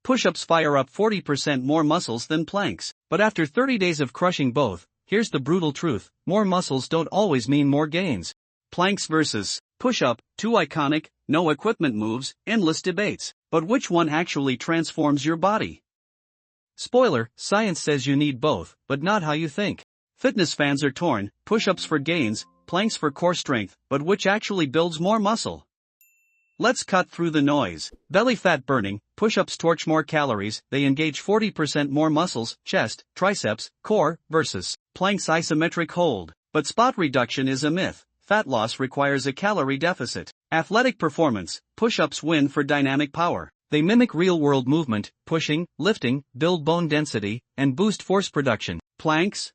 Push-ups fire up 40% more muscles than planks. But after 30 days of crushing both, here's the brutal truth: more muscles don't always mean more gains. Planks versus push-up, two iconic, no equipment moves, endless debates. But which one actually transforms your body? Spoiler, science says you need both, but not how you think. Fitness fans are torn: push-ups for gains, planks for core strength, but which actually builds more muscle? Let's cut through the noise. Belly fat burning, push-ups torch more calories, they engage 40% more muscles, chest, triceps, core, versus planks isometric hold. But spot reduction is a myth. Fat loss requires a calorie deficit. Athletic performance, push-ups win for dynamic power. They mimic real-world movement, pushing, lifting, build bone density, and boost force production. Planks?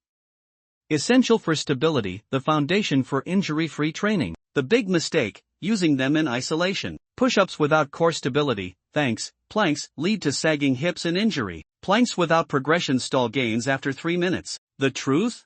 Essential for stability, the foundation for injury-free training. The big mistake: using them in isolation. Push-ups without core stability, thanks, planks, lead to sagging hips and injury. Planks without progression stall gains after 3 minutes. The truth?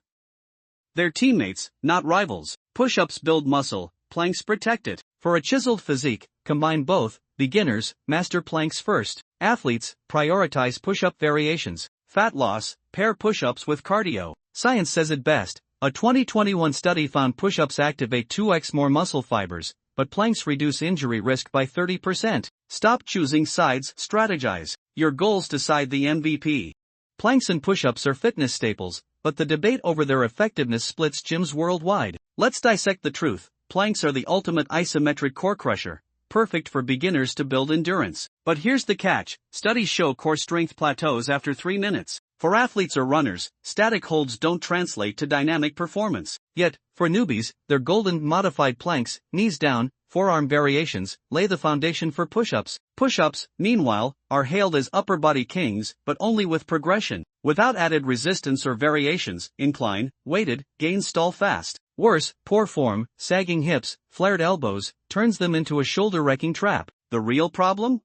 They're teammates, not rivals. Push-ups build muscle, planks protect it. For a chiseled physique, combine both. Beginners, master planks first. Athletes, prioritize push-up variations. Fat loss, pair push-ups with cardio. Science says it best. A 2021 study found push-ups activate 2x more muscle fibers, but planks reduce injury risk by 30%. Stop choosing sides, strategize. Your goals decide the MVP. Planks and push-ups are fitness staples, but the debate over their effectiveness splits gyms worldwide. Let's dissect the truth. Planks are the ultimate isometric core crusher, perfect for beginners to build endurance. But here's the catch: studies show core strength plateaus after 3 minutes. For athletes or runners, static holds don't translate to dynamic performance. Yet, for newbies, their golden modified planks, knees down, forearm variations, lay the foundation for push-ups. Push-ups, meanwhile, are hailed as upper body kings, but only with progression. Without added resistance or variations, incline, weighted, gains stall fast. Worse, poor form, sagging hips, flared elbows, turns them into a shoulder-wrecking trap. The real problem?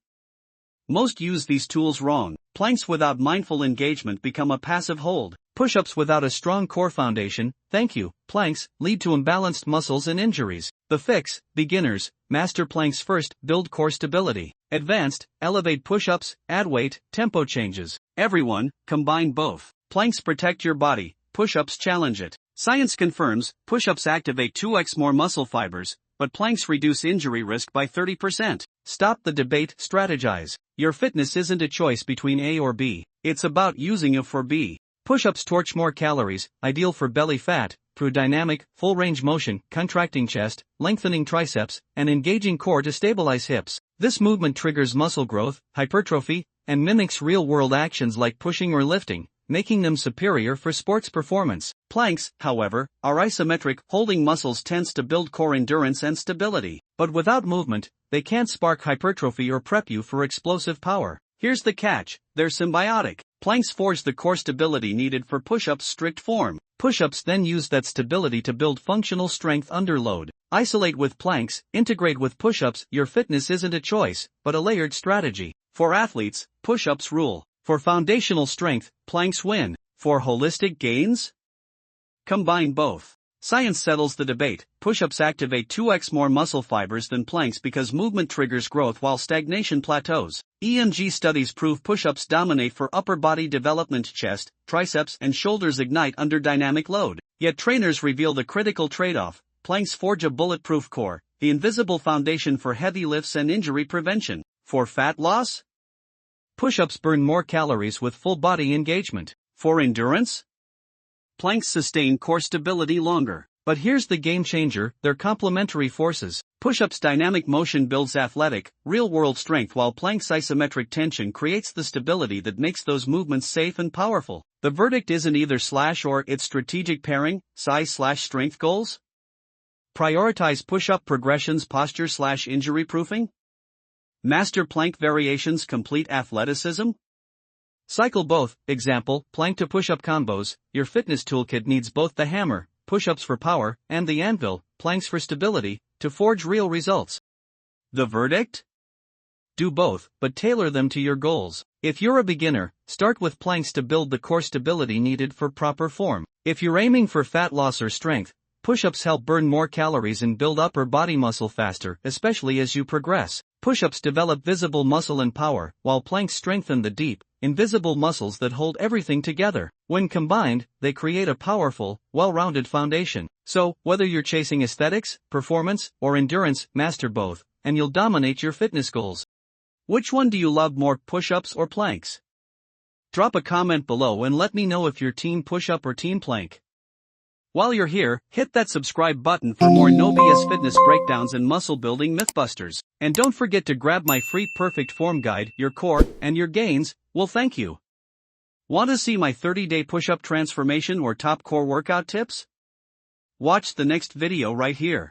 Most use these tools wrong. Planks without mindful engagement become a passive hold. Push-ups without a strong core foundation, thank you, planks, lead to imbalanced muscles and injuries. The fix: beginners, master planks first, build core stability. Advanced, elevate push-ups, add weight, tempo changes. Everyone, combine both. Planks protect your body, push-ups challenge it. Science confirms, push-ups activate 2x more muscle fibers, but planks reduce injury risk by 30%. Stop the debate, strategize. Your fitness isn't a choice between A or B. It's about using A for B. Push-ups torch more calories, ideal for belly fat, through dynamic, full-range motion, contracting chest, lengthening triceps, and engaging core to stabilize hips. This movement triggers muscle growth, hypertrophy, and mimics real-world actions like pushing or lifting, making them superior for sports performance. Planks, however, are isometric. Holding muscles tends to build core endurance and stability. But without movement, they can't spark hypertrophy or prep you for explosive power. Here's the catch: they're symbiotic. Planks forge the core stability needed for push-ups' strict form. Push-ups then use that stability to build functional strength under load. Isolate with planks, integrate with push-ups. Your fitness isn't a choice, but a layered strategy. For athletes, push-ups rule. For foundational strength, planks win. For holistic gains? Combine both. Science settles the debate. Push-ups activate 2x more muscle fibers than planks because movement triggers growth while stagnation plateaus. EMG studies prove push-ups dominate for upper body development. Chest, triceps, and shoulders ignite under dynamic load. Yet trainers reveal the critical trade-off: planks forge a bulletproof core, the invisible foundation for heavy lifts and injury prevention. For fat loss? Push-ups burn more calories with full body engagement. For endurance? Planks sustain core stability longer. But here's the game changer: they're complementary forces. Push-ups dynamic motion builds athletic, real-world strength, while planks isometric tension creates the stability that makes those movements safe and powerful. The verdict isn't either slash or, it's strategic pairing. Size/strength goals? Prioritize push-up progressions, posture/injury proofing? Master plank variations, complete athleticism? Cycle both. Example: plank to push-up combos. Your fitness toolkit needs both the hammer, push-ups for power, and the anvil, planks for stability, to forge real results. The verdict? Do both, but tailor them to your goals. If you're a beginner, start with planks to build the core stability needed for proper form. If you're aiming for fat loss or strength, push-ups help burn more calories and build upper body muscle faster, especially as you progress. Push-ups develop visible muscle and power, while planks strengthen the deep, invisible muscles that hold everything together. When combined, they create a powerful, well-rounded foundation. So, whether you're chasing aesthetics, performance, or endurance, master both, and you'll dominate your fitness goals. Which one do you love more, push-ups or planks? Drop a comment below and let me know if you're team push-up or team plank. While you're here, hit that subscribe button for more no BS fitness breakdowns and muscle building mythbusters. And don't forget to grab my free perfect form guide, Your Core and Your Gains will thank you. Want to see my 30-day push-up transformation or top core workout tips? Watch the next video right here.